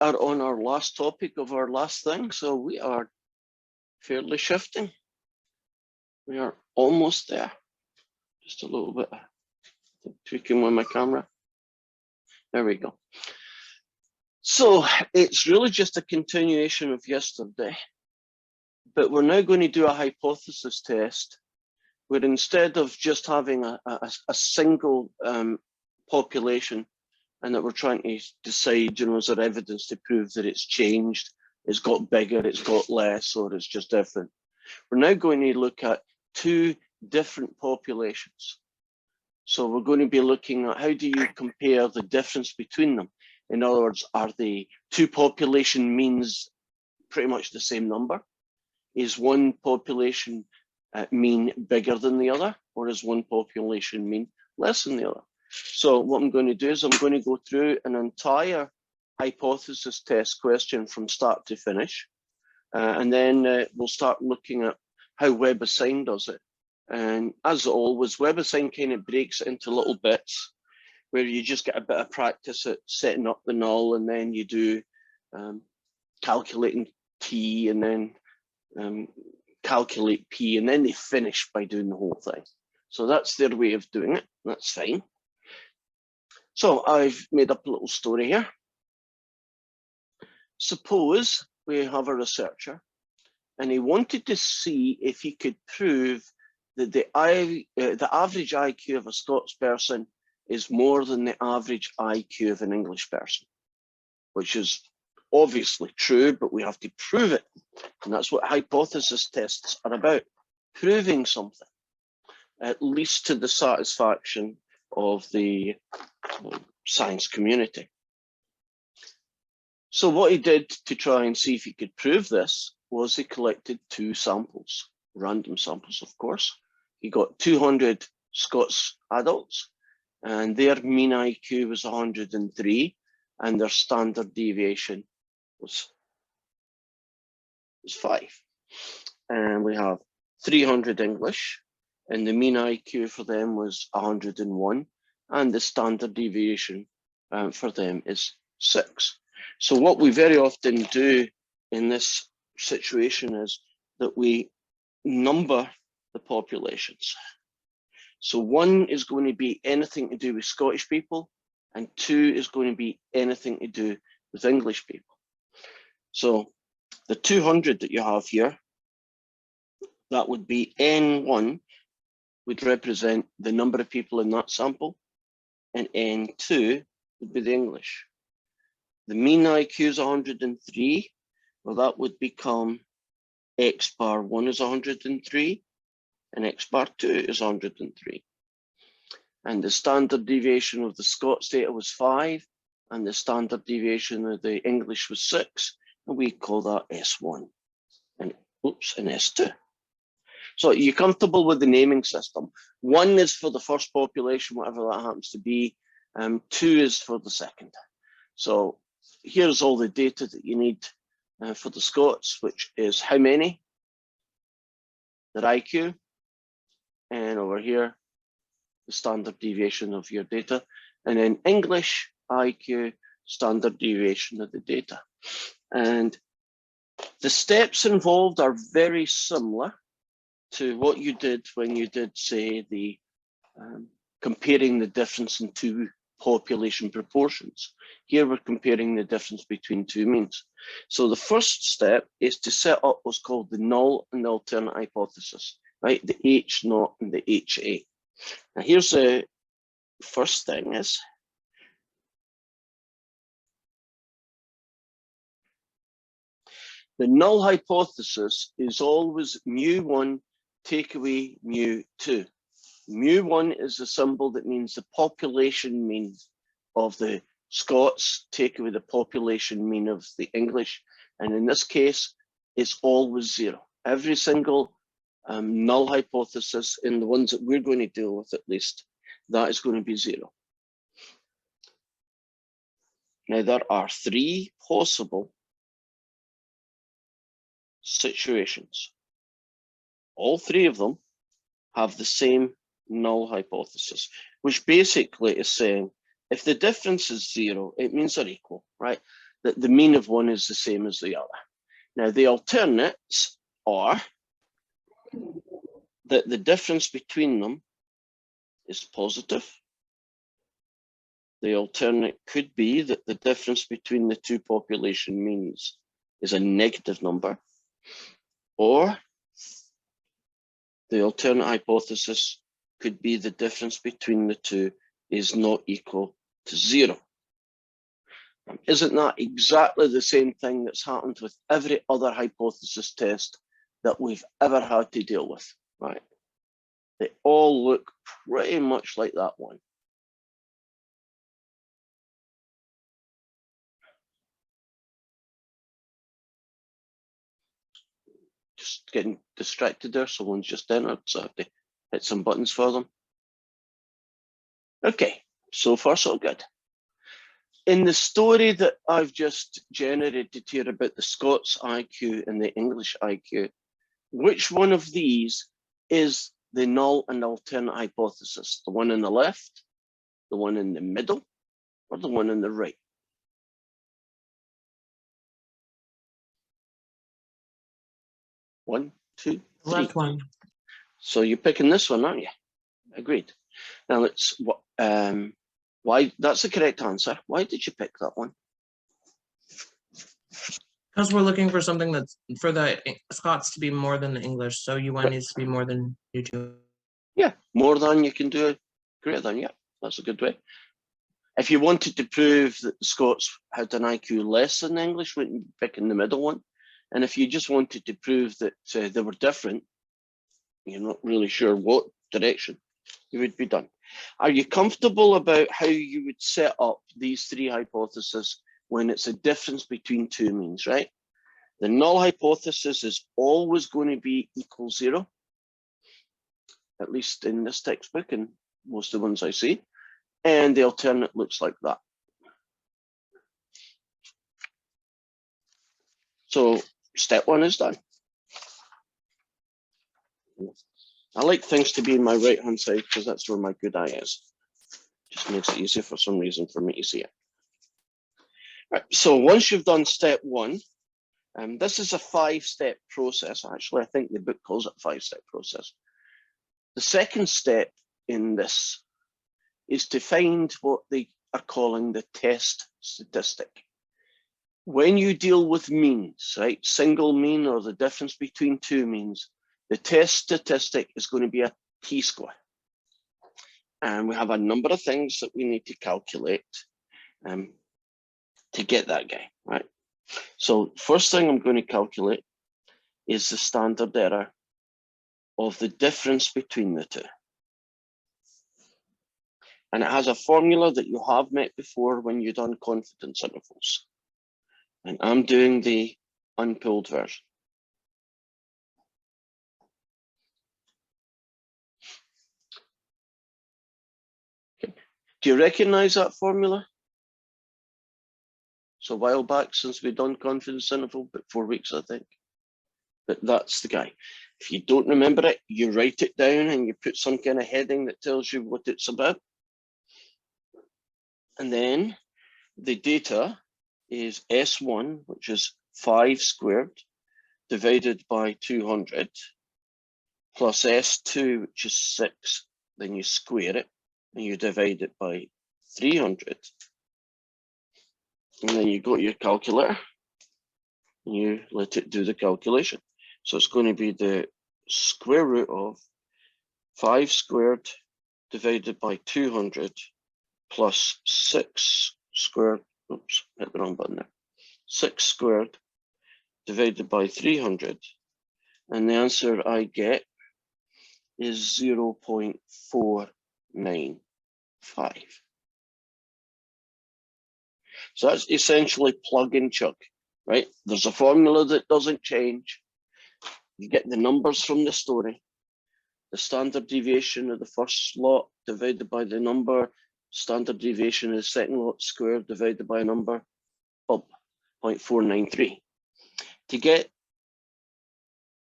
are on our last topic of our last thing, so we are fairly shifting. We are almost there. Just a little bit tweaking with my camera. There we go. So it's really just a continuation of yesterday, but we're now going to do a hypothesis test where instead of just having a single population and that we're trying to decide, you know, is there evidence to prove that it's changed, it's got bigger, it's got less, or it's just different. We're now going to look at two different populations. So we're going to be looking at how do you compare the difference between them. In other words, are the two population means pretty much the same number? Is one population mean bigger than the other, or is one population mean less than the other? So what I'm going to do is I'm going to go through an entire hypothesis test question from start to finish. And then we'll start looking at how WebAssign does it. And as always, WebAssign kind of breaks it into little bits where you just get a bit of practice at setting up the null, and then you do calculating T, and then calculate P, and then they finish by doing the whole thing. So that's their way of doing it. That's fine. So I've made up a little story here. Suppose we have a researcher and he wanted to see if he could prove that the average IQ of a Scots person is more than the average IQ of an English person, which is obviously true, but we have to prove it. And that's what hypothesis tests are about, proving something, at least to the satisfaction of the science community. So what he did to try and see if he could prove this was he collected two samples, random samples, of course. He got 200 Scots adults, and their mean IQ was 103, and their standard deviation was 5. And we have 300 English, and the mean IQ for them was 101, and the standard deviation for them is 6. So what we very often do in this situation is that we number the populations. So 1 is going to be anything to do with Scottish people, and 2 is going to be anything to do with English people. So the 200 that you have here, that would be N1 would represent the number of people in that sample, and N2 would be the English. The mean IQ is 103, well that would become X bar 1 is 103, and X bar 2 is 103. And the standard deviation of the Scots data was 5, and the standard deviation of the English was 6, and we call that S1 and S2. So you're comfortable with the naming system. 1 is for the first population, whatever that happens to be. 2 is for the second. So here's all the data that you need for the Scots, which is how many, their IQ, and over here, the standard deviation of your data, and then English IQ, standard deviation of the data. And the steps involved are very similar to what you did when you did, say, the comparing the difference in two population proportions. Here we're comparing the difference between two means. So the first step is to set up what's called the null and alternate hypothesis, right? The H naught and the HA. Now here's the first thing is, the null hypothesis is always mu1 take away mu2. Mu1 is a symbol that means the population mean of the Scots take away the population mean of the English. And in this case, it's always 0. Every single null hypothesis, in the ones that we're going to deal with at least, that is going to be 0. Now there are 3 possible situations. All 3 of them have the same null hypothesis, which basically is saying if the difference is 0, it means they're equal, right? that the mean of one is the same as the other. Now, the alternates are that the difference between them is positive. The alternate could be that the difference between the two population means is a negative number, or the alternate hypothesis could be the difference between the two is not equal to 0. Isn't that exactly the same thing that's happened with every other hypothesis test that we've ever had to deal with, right? They all look pretty much like that one. Just getting distracted there, someone's just entered, so I have to hit some buttons for them. Okay, so far so good. In the story that I've just generated here about the Scots IQ and the English IQ, which one of these is the null and alternate hypothesis? The one on the left, the one in the middle, or the one on the right? One, two, three. Left one. So you're picking this one, aren't you? Agreed. Now let's, why, that's the correct answer. Why did you pick that one? Because we're looking for something that's for the Scots to be more than the English, so U1 needs to be more than U2. Yeah, more than you can do greater than, yeah, that's a good way. If you wanted to prove that the Scots had an IQ less than the English, wouldn't you be picking the middle one? And if you just wanted to prove that they were different, you're not really sure what direction, you would be done. Are you comfortable about how you would set up these three hypotheses when it's a difference between two means, right? The null hypothesis is always going to be equal 0, at least in this textbook and most of the ones I see. And the alternate looks like that. So step one is done. I like things to be in my right-hand side because that's where my good eye is. Just makes it easier for some reason for me to see it. Right, so once you've done step one, this is a 5-step process. Actually, I think the book calls it a 5-step process. The second step in this is to find what they are calling the test statistic. When you deal with means, right, single mean or the difference between two means, the test statistic is going to be a t-score. And we have a number of things that we need to calculate to get that guy, right? So first thing I'm going to calculate is the standard error of the difference between the two. And it has a formula that you have met before when you've done confidence intervals. And I'm doing the unpulled version. Okay. Do you recognize that formula? It's a while back since we've done confidence interval, but 4 weeks, I think. But that's the guy. If you don't remember it, you write it down and you put some kind of heading that tells you what it's about. And then the data is S1, which is 5 squared divided by 200, plus S2, which is 6. Then you square it and you divide it by 300. And then you got your calculator and you let it do the calculation. So it's going to be the square root of 5 squared divided by 200 plus 6 squared, oops, hit the wrong button there, 6 squared divided by 300. And the answer I get is 0.495. So that's essentially plug and chug, right? There's a formula that doesn't change. You get the numbers from the story. The standard deviation of the first lot divided by the number, standard deviation of the second lot squared divided by a number, up 0.493. To get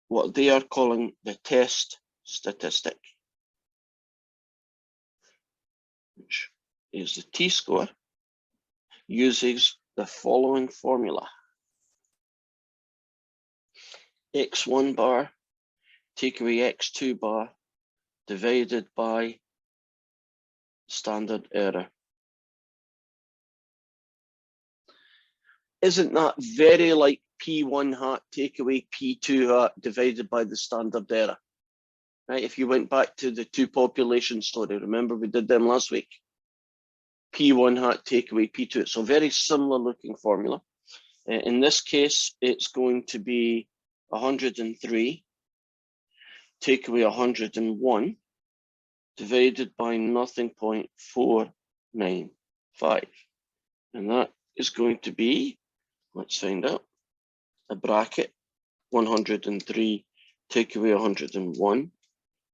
what they are calling the test statistic, which is the t-score, uses the following formula. X1 bar, take away X2 bar, divided by standard error. Isn't that very like P1 hat, take away P2 hat, divided by the standard error? Right, if you went back to the two population story, remember we did them last week? P1 hat, take away P2. It's a very similar looking formula. In this case, it's going to be 103, take away 101, divided by 0.495. And that is going to be, let's find out, a bracket, 103, take away 101,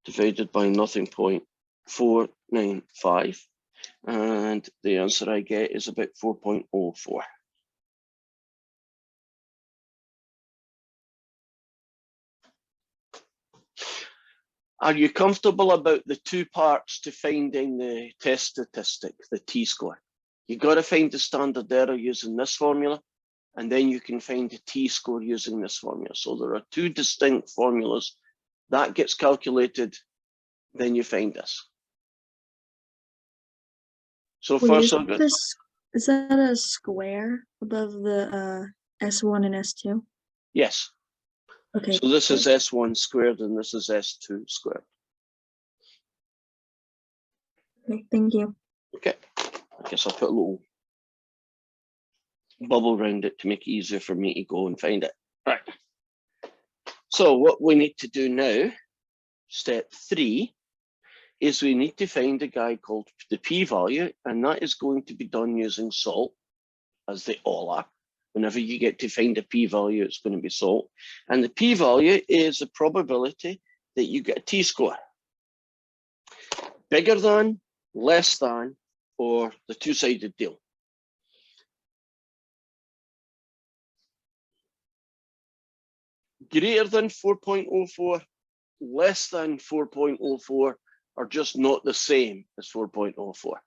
divided by 0.495. And the answer I get is about 4.04. Are you comfortable about the two parts to finding the test statistic, the t-score? You got to find the standard error using this formula, and then you can find the t-score using this formula. So there are two distinct formulas. That gets calculated, then you find this. So far, so good. Is that a square above the S1 and S2? Yes. Okay. So this is S1 squared and this is S2 squared. Okay, thank you. Okay. I guess I'll put a little bubble around it to make it easier for me to go and find it. Right. So what we need to do now, step 3, is we need to find a guy called the p-value, and that is going to be done using salt, as they all are. Whenever you get to find a p-value, it's going to be salt. And the p-value is the probability that you get a t-score. Bigger than, less than, or the two-sided deal. Greater than 4.04, less than 4.04, are just not the same as 4.04.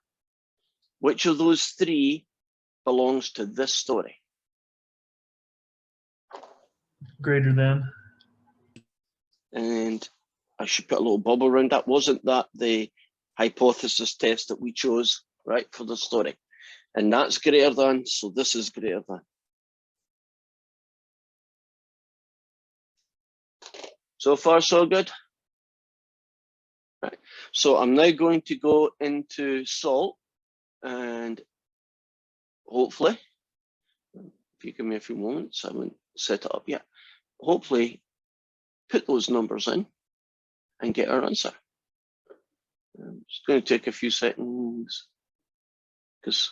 Which of those three belongs to this story? Greater than. And I should put a little bubble around that. Wasn't that the hypothesis test that we chose, right, for the story? And that's greater than, so this is greater than. So far, so good. Right. So I'm now going to go into salt, and hopefully, if you give me a few moments, I haven't set it up yet. Hopefully, put those numbers in and get our answer. It's going to take a few seconds because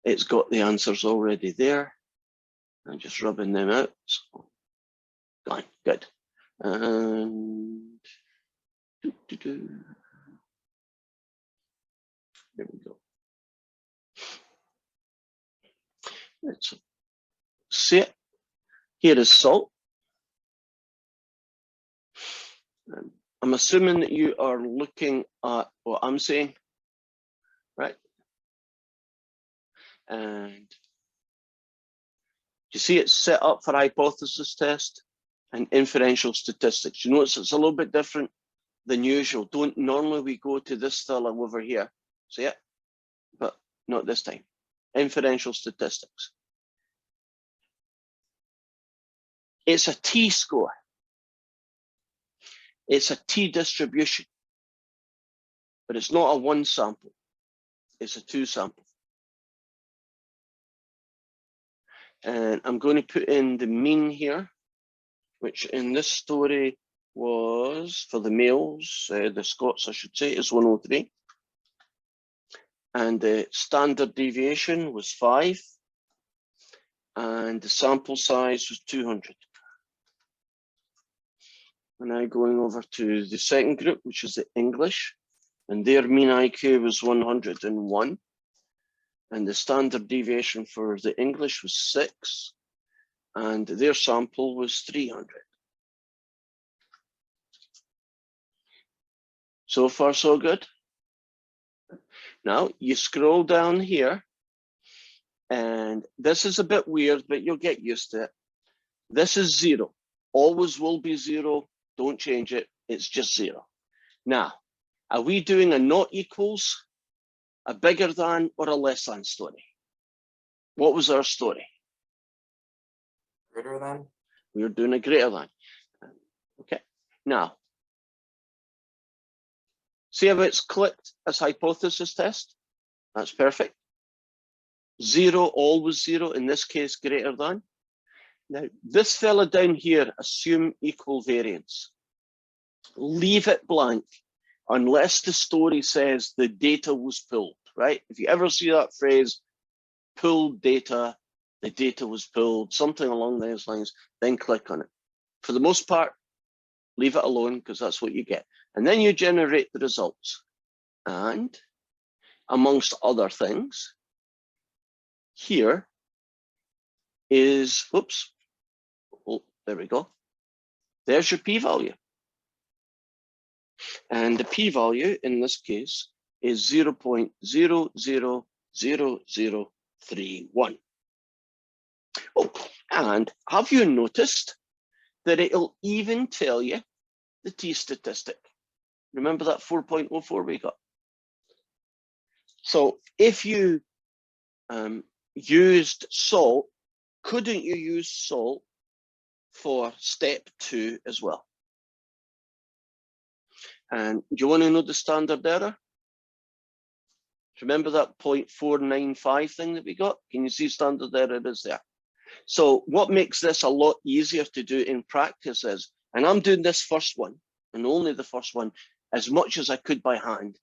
it's got the answers already there. I'm just rubbing them out. So, fine, good. And there we go. Let's see it. Here is salt. I'm assuming that you are looking at what I'm saying, right? And you see it's set up for hypothesis test and inferential statistics. You notice it's a little bit different than usual. Don't normally we go to this fella over here, see it? But not this time. Inferential statistics. It's a t-score. It's a t-distribution, but it's not a one sample. It's a two sample. And I'm going to put in the mean here, which in this story was, for the males, the Scots I should say, is 103. And the standard deviation was 5. And the sample size was 200. And now going over to the second group, which is the English, and their mean IQ was 101. And the standard deviation for the English was 6. And their sample was 300. So far, so good. Now you scroll down here And this is a bit weird, but you'll get used to it. This is 0. Always will be 0. Don't change it. It's just 0. Now, are we doing a not equals, a bigger than, or a less than story? What was our story? Greater than? We were doing a greater than. Okay. Now, see how it's clicked as hypothesis test? That's perfect. 0, always 0. In this case, greater than. Now, this fella down here, assume equal variance. Leave it blank unless the story says the data was pulled, right? If you ever see that phrase, pulled data, the data was pulled, something along those lines, then click on it. For the most part, leave it alone because that's what you get. And then you generate the results. And amongst other things, here is, oops, oh, there we go. There's your p-value. And the p-value in this case is 0.000031. Oh, and have you noticed that it'll even tell you the t-statistic? Remember that 4.04 we got? So if you used salt, couldn't you use salt for step 2 as well? And do you want to know the standard error? Remember that 0.495 thing that we got? Can you see standard error is there? So what makes this a lot easier to do in practice is, and I'm doing this first one, and only the first one, as much as I could by hand,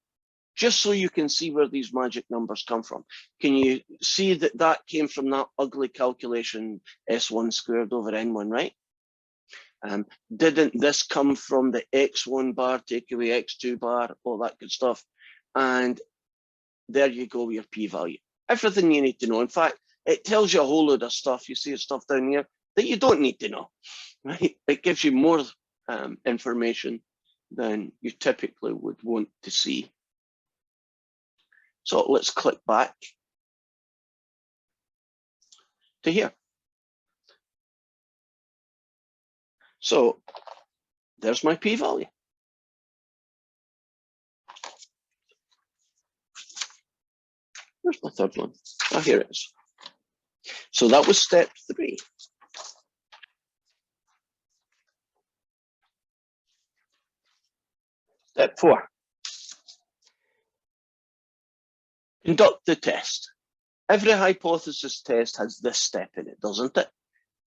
just so you can see where these magic numbers come from. Can you see that that came from that ugly calculation, S1 squared over N1, right? Didn't this come from the X1 bar, take away X2 bar, all that good stuff? And there you go with your p-value. Everything you need to know. In fact, it tells you a whole load of stuff. You see stuff down here that you don't need to know, right? It gives you more information than you typically would want to see. So let's click back to here. So there's my p-value. Where's my third one? Oh, here it is. So that was step 3. Step 4. Conduct the test. Every hypothesis test has this step in it, doesn't it?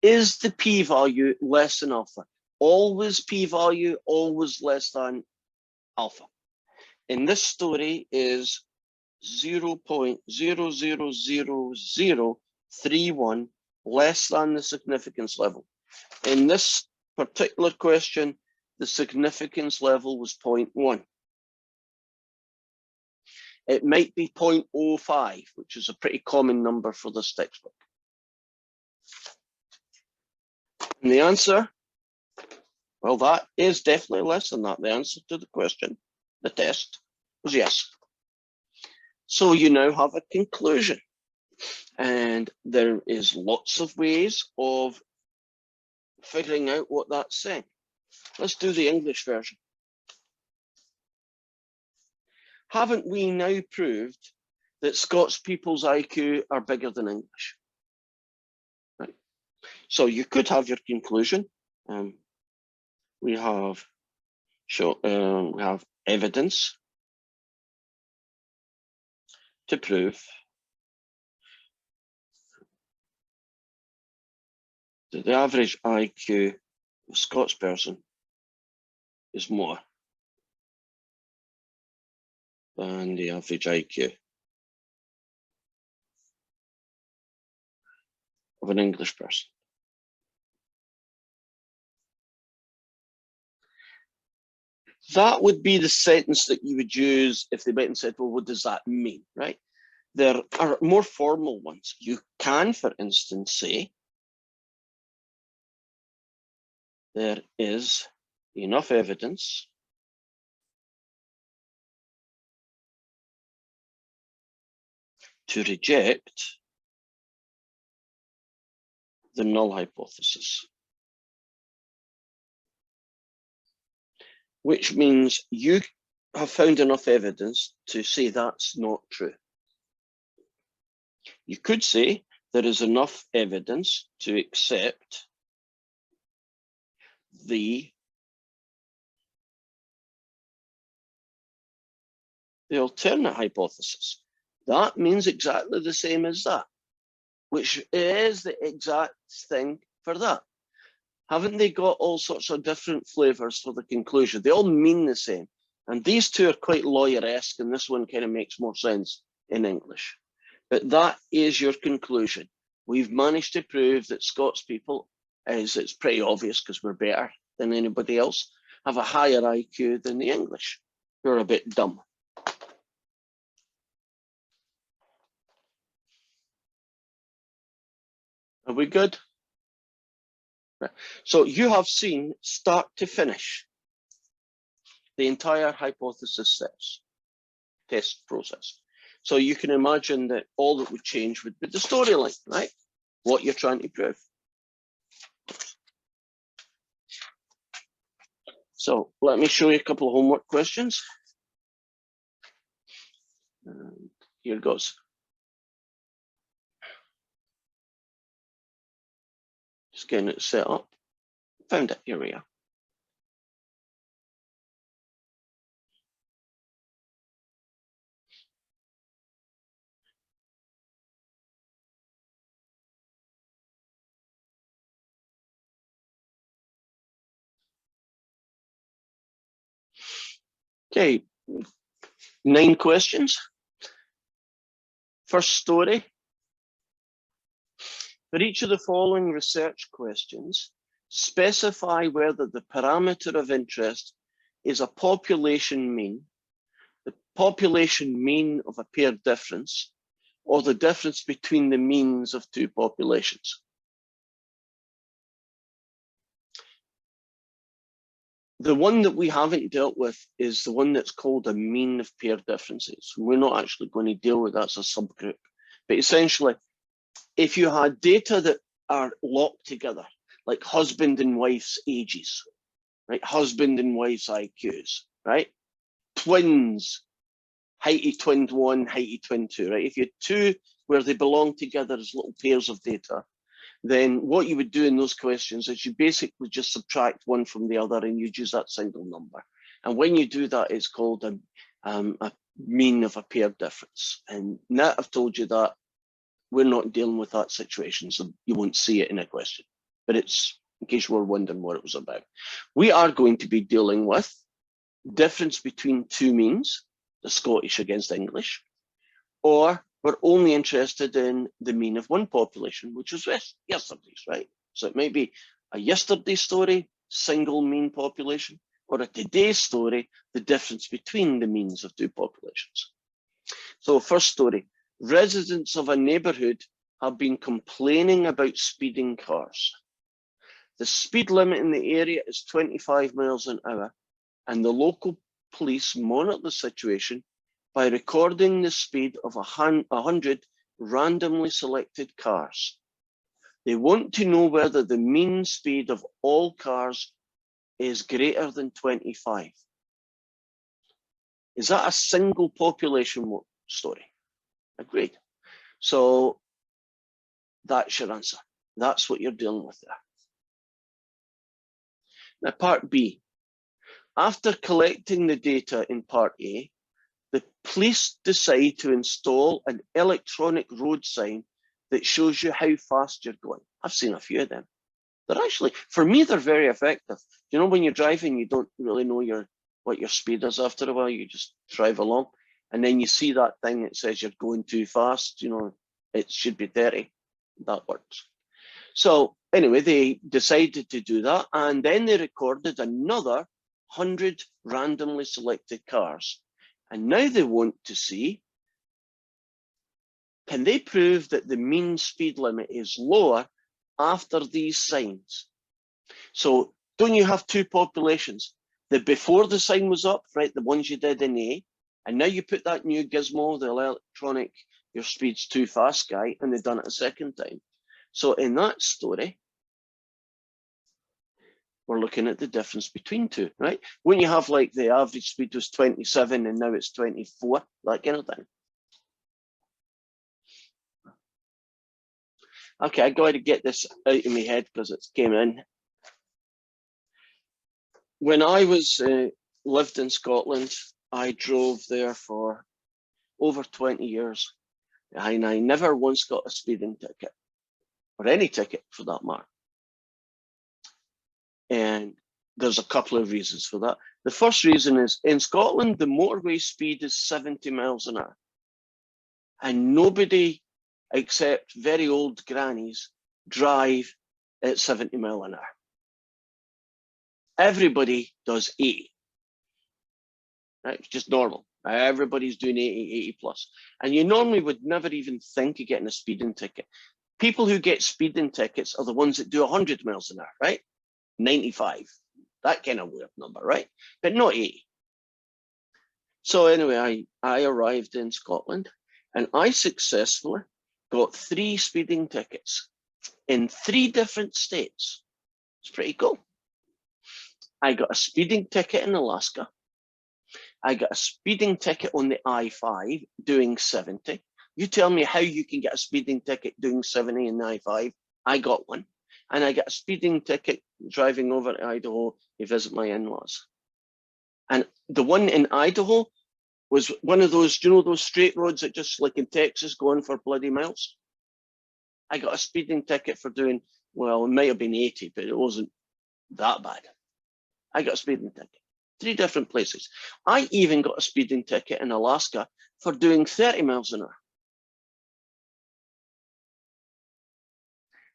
Is the p-value less than alpha? Always p-value, always less than alpha. In this story is 0.00031 less than the significance level. In this particular question, the significance level was 0.1. It might be 0.05, which is a pretty common number for this textbook. And the answer, well, that is definitely less than that. The answer to the question, the test, was yes. So you now have a conclusion. And there is lots of ways of figuring out what that's saying. Let's do the English version. Haven't we now proved that Scots people's IQ are bigger than English? Right. So you could have your conclusion. We have evidence to prove that the average IQ of a Scots person is more than the average IQ of an English person. That would be the sentence that you would use if they went and said, well, what does that mean, right? There are more formal ones. You can, for instance, say, there is enough evidence to reject the null hypothesis. Which means you have found enough evidence to say that's not true. You could say there is enough evidence to accept the alternate hypothesis. That means exactly the same as that, which is the exact thing for that. Haven't they got all sorts of different flavors for the conclusion? They all mean the same. And these two are quite lawyer-esque, and this one kind of makes more sense in English. But that is your conclusion. We've managed to prove that Scots people, as it's pretty obvious because we're better than anybody else, have a higher IQ than the English, who are a bit dumb. Are we good? Right. So you have seen start to finish the entire hypothesis test process. So you can imagine that all that would change would be the storyline, right? What you're trying to prove. So let me show you a couple of homework questions. And here goes. Just getting it set up. Found it, here we are. Okay, 9 questions. First story. For each of the following research questions, specify whether the parameter of interest is a population mean, the population mean of a paired difference, or the difference between the means of two populations. The one that we haven't dealt with is the one that's called a mean of paired differences. We're not actually going to deal with that as a subgroup. But essentially, if you had data that are locked together, like husband and wife's ages, right? Husband and wife's IQs, right? Twins, heighty twin 1, heighty twin 2, right? If you had two where they belong together as little pairs of data, then what you would do in those questions is you basically just subtract one from the other and you'd use that single number. And when you do that, it's called a mean of a paired difference. And now I've told you that we're not dealing with that situation, so you won't see it in a question. But it's, in case you were wondering what it was about. We are going to be dealing with difference between two means, the Scottish against English, or we're only interested in the mean of one population, which is yesterday's, right? So it might be a yesterday story, single mean population, or a today's story, the difference between the means of two populations. So first story, residents of a neighborhood have been complaining about speeding cars. The speed limit in the area is 25 miles an hour, and the local police monitor the situation by recording the speed of 100 randomly selected cars. They want to know whether the mean speed of all cars is greater than 25. Is that a single population story? Agreed. So that's your answer. That's what you're dealing with there. Now, part B. After collecting the data in part A, the police decide to install an electronic road sign that shows you how fast you're going. I've seen a few of them. They're actually, for me, they're very effective. You know, when you're driving, you don't really know what your speed is after a while. You just drive along, and then you see that thing that says you're going too fast. You know, it should be 30. That works. So anyway, they decided to do that, and then they recorded another 100 randomly selected cars. And now they want to see, can they prove that the mean speed limit is lower after these signs? So don't you have two populations? The before the sign was up, right, the ones you did in A, and now you put that new gizmo, the electronic, your speed's too fast guy, and they've done it a second time. So in that story, we're looking at the difference between two, right? When you have like the average speed was 27 and now it's 24, that kind of thing. Okay, I got to get this out of my head because it came in. When I was lived in Scotland, I drove there for over 20 years, and I never once got a speeding ticket, or any ticket for that matter. And there's a couple of reasons for that. The first reason is in Scotland, the motorway speed is 70 miles an hour. And nobody except very old grannies drive at 70 miles an hour. Everybody does 80. Right? It's just normal. Everybody's doing 80 plus. And you normally would never even think of getting a speeding ticket. People who get speeding tickets are the ones that do 100 miles an hour, right? 95, that kind of weird number, right? But not 80. So anyway, I arrived in Scotland and I successfully got 3 speeding tickets in 3 different states. It's pretty cool. I got a speeding ticket in Alaska. I got a speeding ticket on the I-5 doing 70. You tell me how you can get a speeding ticket doing 70 in the I-5. I got one. And I got a speeding ticket driving over to Idaho to visit my in-laws. And the one in Idaho was one of those, you know, those straight roads that just like in Texas go on for bloody miles. I got a speeding ticket for doing, well, it might have been 80, but it wasn't that bad. I got a speeding ticket, 3 different places. I even got a speeding ticket in Alaska for doing 30 miles an hour.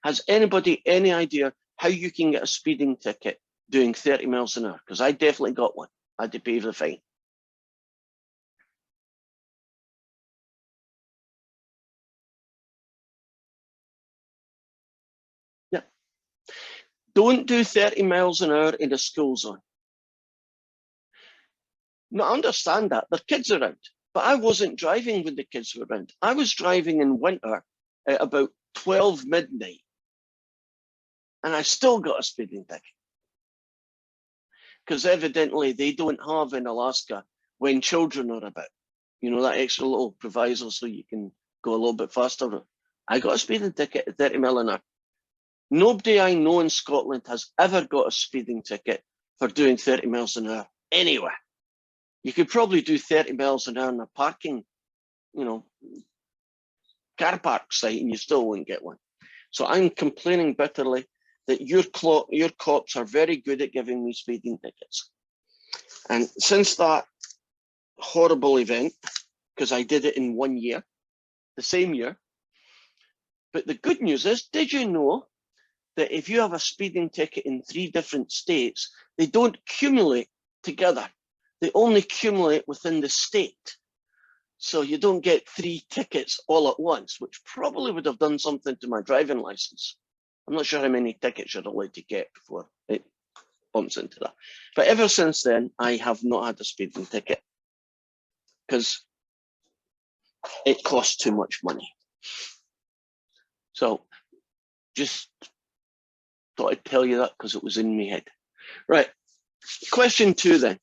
Has anybody any idea how you can get a speeding ticket doing 30 miles an hour? Because I definitely got one. I had to pay the fine. Yeah. Don't do 30 miles an hour in a school zone. No, I understand that. There are kids around. But I wasn't driving when the kids were around. I was driving in winter at about 12 midnight. And I still got a speeding ticket. Because evidently they don't have in Alaska when children are about. You know, that extra little proviso so you can go a little bit faster. I got a speeding ticket at 30 miles an hour. Nobody I know in Scotland has ever got a speeding ticket for doing 30 miles an hour anywhere. You could probably do 30 miles an hour in a parking, you know, car park site and you still wouldn't get one. So I'm complaining bitterly that your cops are very good at giving me speeding tickets. And since that horrible event, because I did it in 1 year, the same year, but the good news is, did you know that if you have a speeding ticket in 3 different states, they don't accumulate together. They only accumulate within the state. So you don't get 3 tickets all at once, which probably would have done something to my driving license. I'm not sure how many tickets you're allowed to get before it bumps into that. But ever since then, I have not had a speeding ticket because it costs too much money. So just thought I'd tell you that because it was in my head. Right, question 2 then.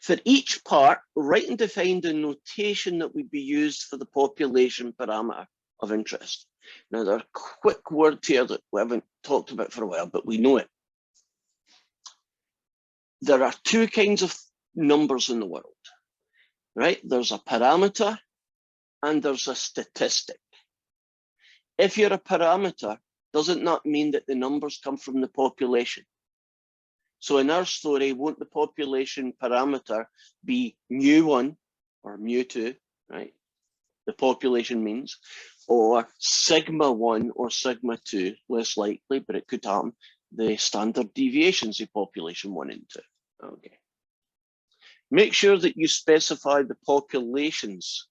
For each part, write and define the notation that would be used for the population parameter of interest. Now, there are quick words here that we haven't talked about for a while, but we know it. There are 2 kinds of numbers in the world, right? There's a parameter and there's a statistic. If you're a parameter, doesn't that mean that the numbers come from the population? So in our story, won't the population parameter be mu1 or mu2, right? The population means, or sigma 1 or sigma 2, less likely, but it could happen, the standard deviations of population 1 and 2. Okay. Make sure that you specify the populations.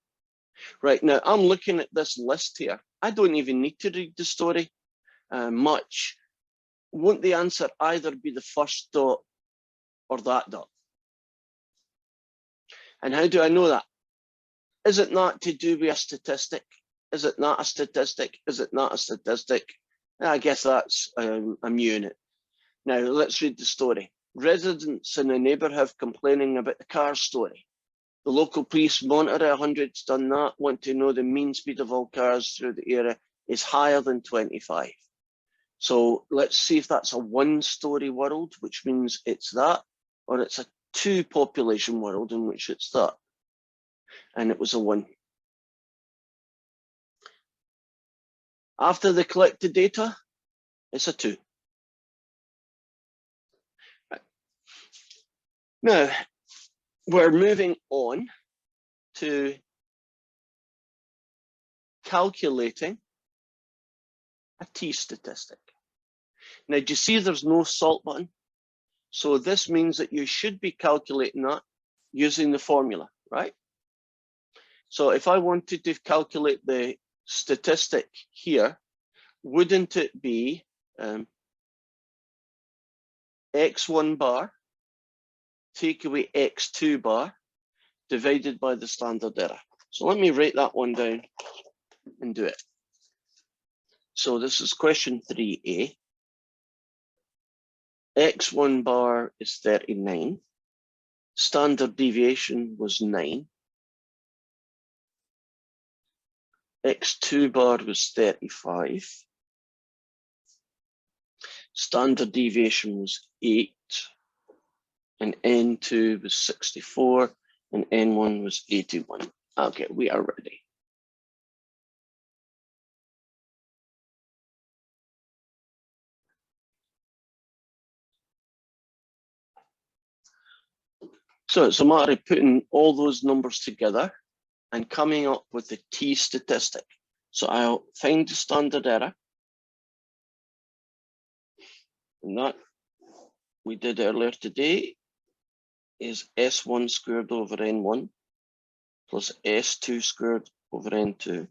Right, now I'm looking at this list here. I don't even need to read the story much. Won't the answer either be the first dot or that dot? And how do I know that? Isn't that to do with a statistic? Is it not a statistic? Is it not a statistic? I guess that's a unit. Now let's read the story. Residents in a neighbourhood complaining about the car story. The local police monitor 100's done that, want to know the mean speed of all cars through the area is higher than 25. So let's see if that's a 1-story world, which means it's that, or it's a 2 population world in which it's that. And it was a 1. After they collect the data, it's a 2. Right. Now, we're moving on to calculating a t-statistic. Now, do you see there's no salt button? So this means that you should be calculating that using the formula, right? So if I wanted to calculate the statistic here, wouldn't it be x1 bar take away x2 bar divided by the standard error? So let me write that one down and do it. So this is question 3A. X1 bar is 39. Standard deviation was 9. X2 bar was 35. Standard deviation was 8. And N2 was 64. And N1 was 81. Okay, we are ready. So it's a matter of putting all those numbers together and coming up with the t-statistic. So I'll find the standard error. And that we did earlier today is S1 squared over N1 plus S2 squared over N2.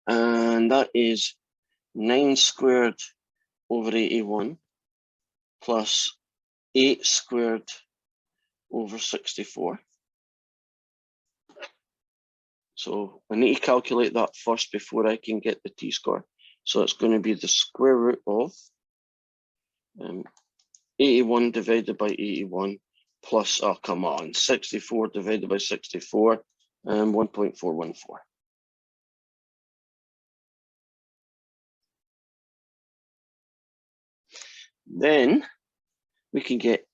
And that is 9 squared over 81 plus 8 squared over 64. So I need to calculate that first before I can get the t-score. So it's going to be the square root of 81 divided by 81 plus, oh come on, 64 divided by 64 and 1.414. Then we can get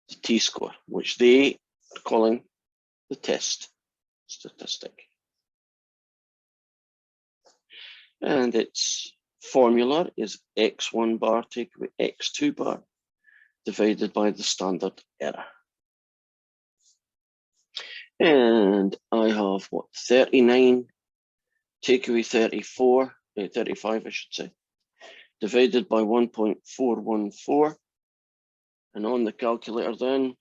the t-score, which they are calling the test statistic. And its formula is x1 bar take away x2 bar divided by the standard error. And I have what, 39 take away 35 I should say, divided by 1.414. And on the calculator then,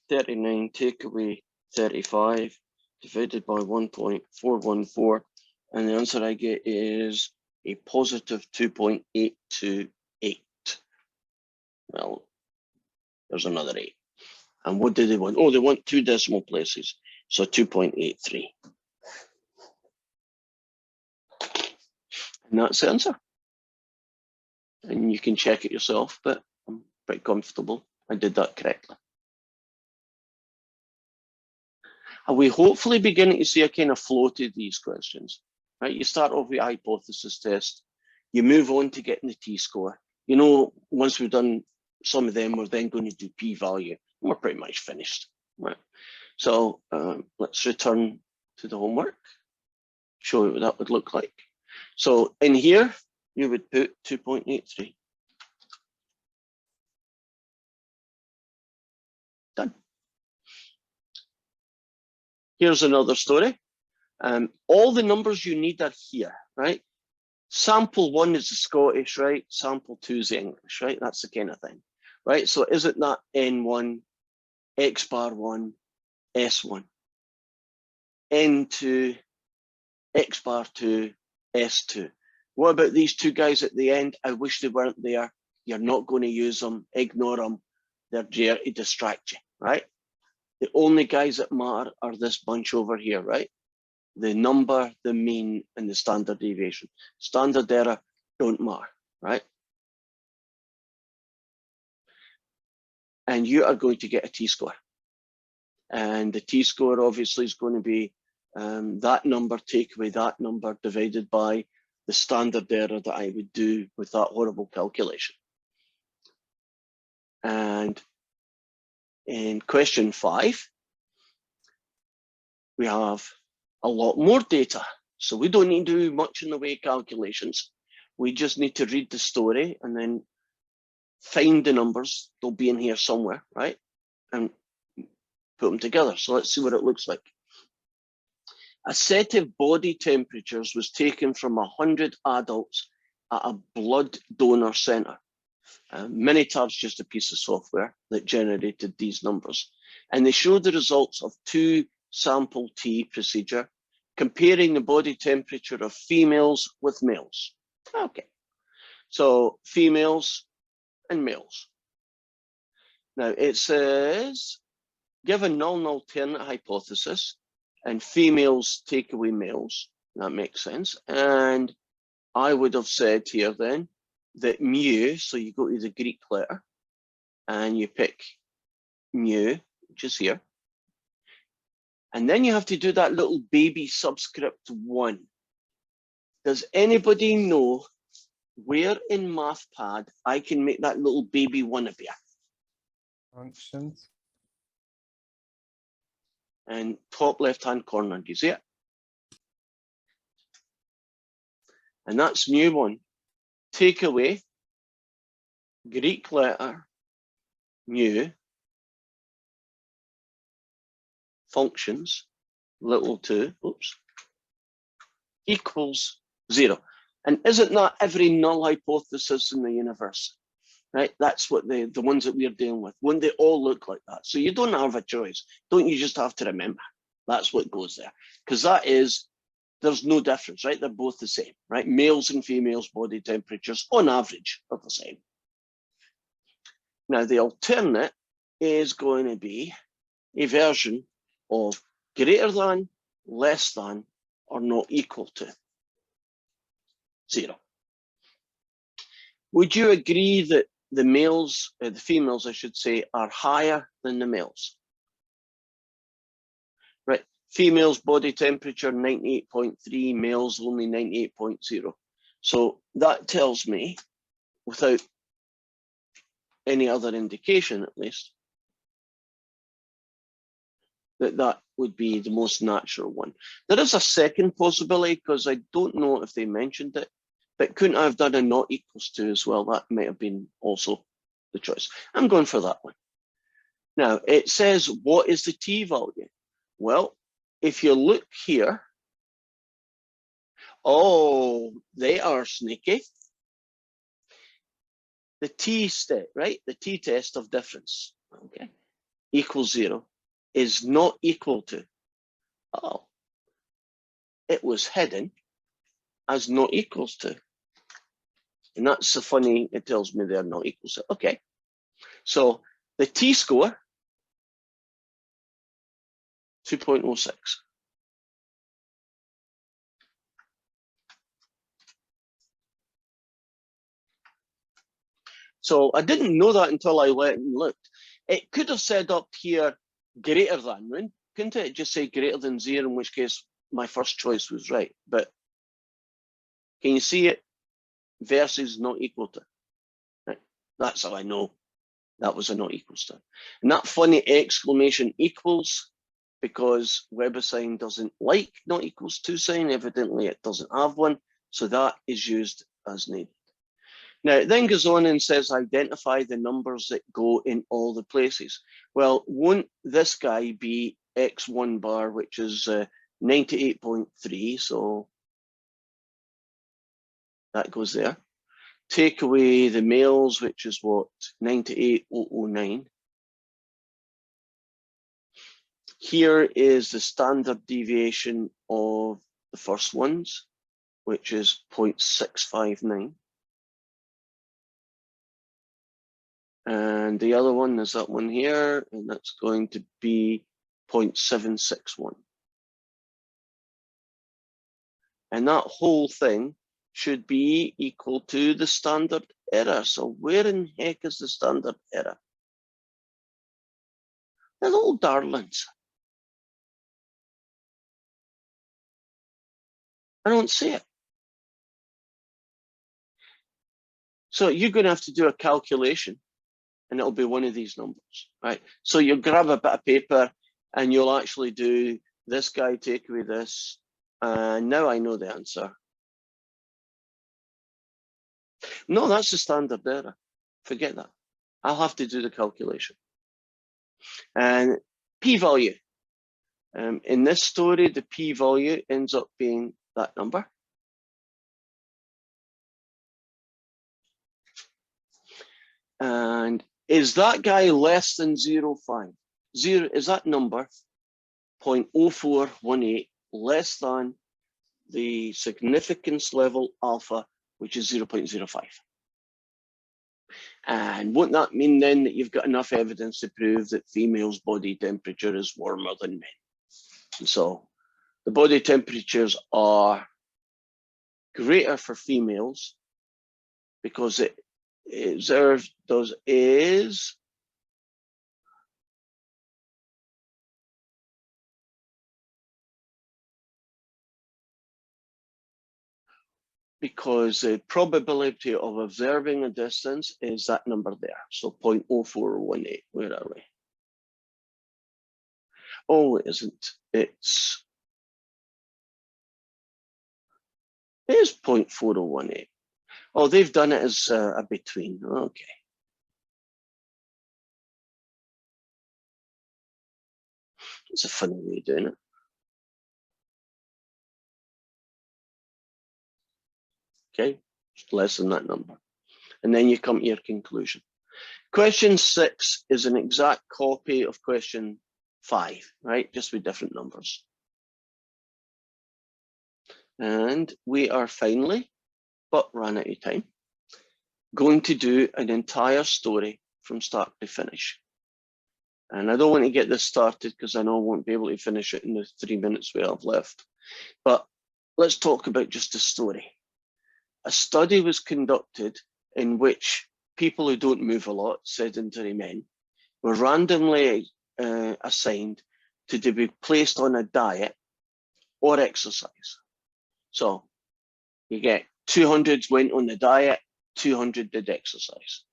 39 take away 35 divided by 1.414. And the answer I get is a positive 2.828. Well, there's another 8. And what do they want? Oh, they want 2 decimal places. So 2.83. And that's the answer. And you can check it yourself, but I'm pretty comfortable I did that correctly. Are we hopefully beginning to see a kind of flow to these questions? Right, you start off with hypothesis test, you move on to getting the t-score. You know, once we've done some of them, we're then going to do p-value. We're pretty much finished. Right. So let's return to the homework, show you what that would look like. So in here, you would put 2.83. Done. Here's another story. All the numbers you need are here, right? Sample 1 is the Scottish, right? Sample 2 is the English, right? That's the kind of thing, right? So isn't that N1, X bar 1, S1, N2, X bar 2, S2. What about these 2 guys at the end? I wish they weren't there. You're not going to use them. Ignore them. They're there to distract you, right? The only guys that matter are this bunch over here, right? The number, the mean, and the standard deviation. Standard error don't matter, right? And you are going to get a t-score. And the t-score obviously is going to be that number take away that number divided by the standard error that I would do with that horrible calculation. And in question 5, we have a lot more data. So we don't need to do much in the way of calculations. We just need to read the story and then find the numbers. They'll be in here somewhere, right? And put them together. So let's see what it looks like. A set of body temperatures was taken from 100 adults at a blood donor center. Minitab's just a piece of software that generated these numbers. And they show the results of 2 sample T procedure, comparing the body temperature of females with males. Okay, so females and males. Now it says, given null alternate hypothesis and females take away males, that makes sense. And I would have said here then that mu, so you go to the Greek letter and you pick mu, which is here. And then you have to do that little baby subscript 1. Does anybody know where in MathPad I can make that little baby 1 appear? Functions. And top left-hand corner, do you see it? And that's mu1. Take away Greek letter mu functions little 2, oops, equals 0. And isn't that every null hypothesis in the universe? Right? That's what the ones that we're dealing with. Wouldn't they all look like that? So you don't have a choice. Don't you just have to remember? That's what goes there. Because that is, there's no difference, right? They're both the same, right? Males and females body temperatures on average are the same. Now the alternate is going to be a version of greater than, less than, or not equal to 0. Would you agree that the males, the females, I should say, are higher than the males? Right, females body temperature 98.3, males only 98.0. So that tells me, without any other indication at least, that that would be the most natural one. There is a second possibility, because I don't know if they mentioned it, but couldn't I have done a not equals to as well? That might have been also the choice. I'm going for that one. Now, it says, what is the T value? Well, if you look here, oh, they are sneaky. The T step, right? The T test of difference, okay, equals 0 is not equal to, oh, it was hidden as not equals to. And that's so funny, it tells me they're not equal to. Okay, so the T score, 2.06. So I didn't know that until I went and looked. It could have said up here greater than, couldn't it? Just say greater than 0, in which case my first choice was right. But can you see it? Versus not equal to. Right. That's how I know that was a not equals to. And that funny exclamation equals, because WebAssign doesn't like not equals to sign. Evidently it doesn't have one. So that is used as needed. Now, it then goes on and says, identify the numbers that go in all the places. Well, won't this guy be X1 bar, which is 98.3, so that goes there. Take away the males, which is what, 98.009. Here is the standard deviation of the first ones, which is 0.659. And the other one is that one here, and that's going to be 0.761. And that whole thing should be equal to the standard error. So where in heck is the standard error? The little darlings. I don't see it. So you're going to have to do a calculation, and it'll be one of these numbers, right? So you'll grab a bit of paper and you'll actually do this guy take away this. And now I know the answer. No, that's the standard error. Forget that. I'll have to do the calculation. And p-value. In this story, the p-value ends up being that number. And is that guy less than 0.05? Is that number 0.0418 less than the significance level alpha, which is 0.05? And won't that mean then that you've got enough evidence to prove that females' body temperature is warmer than men? And so the body temperatures are greater for females because it observed those is because the probability of observing a distance is that number there. So 0.0418, where are we? Oh, it isn't. It is 0.4018. Oh, they've done it as a between. Okay. It's a funny way of doing it. Okay, just less than that number. And then you come to your conclusion. Question 6 is an exact copy of question 5, right? Just with different numbers. And we are finally, but ran out of time, going to do an entire story from start to finish. And I don't want to get this started because I know I won't be able to finish it in the 3 minutes we have left. But let's talk about just the story. A study was conducted in which people who don't move a lot, sedentary men, were randomly assigned to be placed on a diet or exercise. So you get 200 went on the diet, 200 did exercise.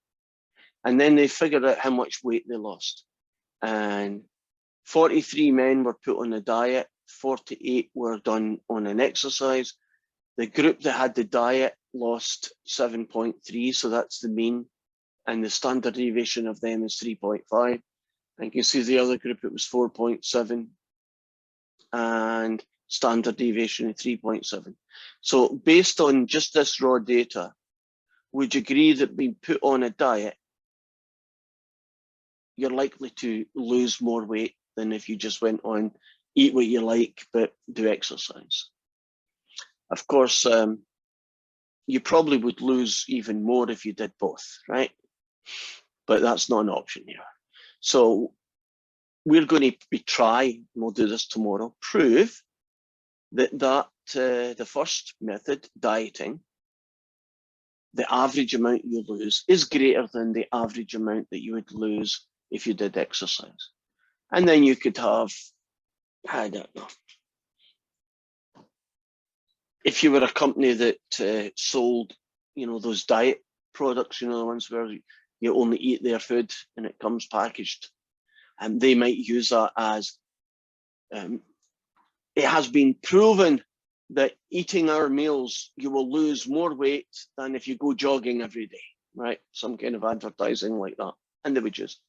And then they figured out how much weight they lost. And 43 men were put on the diet, 48 were done on an exercise. The group that had the diet lost 7.3, so that's the mean. And the standard deviation of them is 3.5. And you can see the other group, it was 4.7. And standard deviation of 3.7. So based on just this raw data, would you agree that being put on a diet, you're likely to lose more weight than if you just went on, eat what you like, but do exercise? Of course, you probably would lose even more if you did both, right? But that's not an option here. So we're going to be trying, we'll do this tomorrow, prove that the first method, dieting, the average amount you lose is greater than the average amount that you would lose if you did exercise. And then you could have, I don't know, if you were a company that sold, you know, those diet products, you know, the ones where you only eat their food and it comes packaged, and they might use that as, it has been proven that eating our meals, you will lose more weight than if you go jogging every day, right? Some kind of advertising like that. And they would just